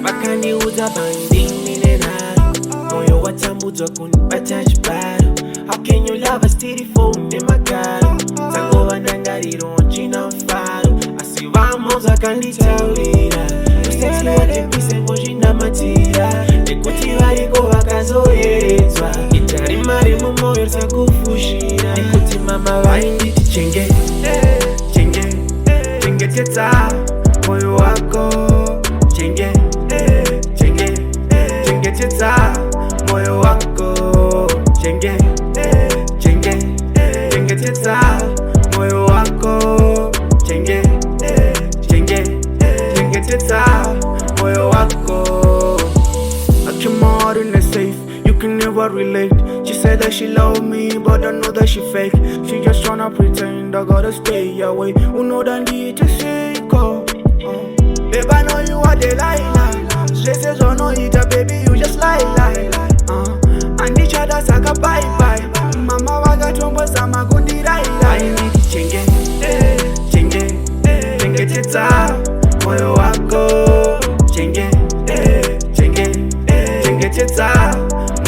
Wakaniuza banding naro, moyo watambuzwa kunipata chibaro. How can you love a steady phone in my car? Tango wanangariro nchina mfaro. Asivamos akanditaurira, usexy wakepise mojina matira. Nekuti variko wakazoezwa, itari mari mumoyo sakufushira. Nekuti mama vainditi chenge, chenge, chenge teta moyo wako. Chenge, chenge, chenge teta moyo wako. Chenge, chenge, chenge teta moyo wako. Chenge, chenge, chenge teta moyo wako. I keep my heart in the safe, you can never relate. She said that she love me, but I know that she fake. She just tryna pretend, I gotta stay away. Who know that need to say go? Babe, I know you are the lie. Stresses on no eater, baby, you just lie. And each other saka bye bye. Mama waga chombo sama gundi rai. I need chenge, chenge, chenge teta moyo wako. Chenge, chenge, chenge teta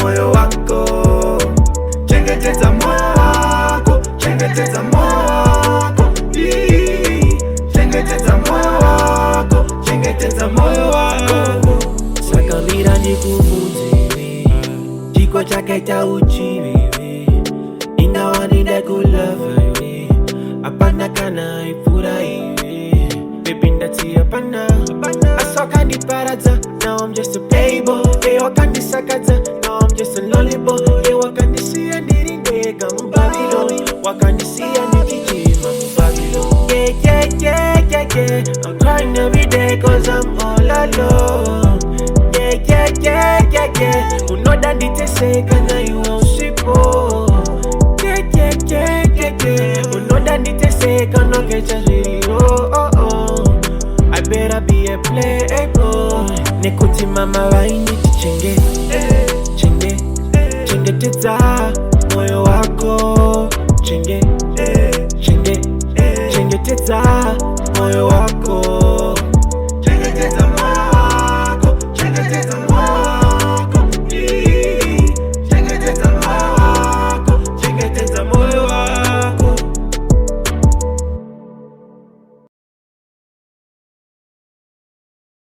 moyo wako. Chenge teta moyo wako. Chenge teta moyo wako. Chenge teta moyo wako. Chenge teta moyo wako. Sakamira nikufunze, chiko chakaita uchiwewe. Ingawa nidakulawe, apana kana ifura iwe. Baby ndati apana, asoka ni paraza. Now I'm just a playboy. Hey, wakandi sakata. Now I'm just a lollipop. Hey, wakandi siya niringega mu Babylon. Wakandi siya nikijima mu Babylon. Yeah, yeah, yeah, yeah, yeah. I'm crying every day cause I'm all alone. Yeah, yeah, yeah, yeah, yeah. Unoda nditeseka na iwe usipo. Yeah, yeah, yeah, yeah, yeah. Unoda nditeseka no kecha zero. Oh, oh. I better be a playboy. Nekuti mama vainditi chenge, chenge, chenge teta moyo wako. Chenge, chenge, chenge teta moyo wako.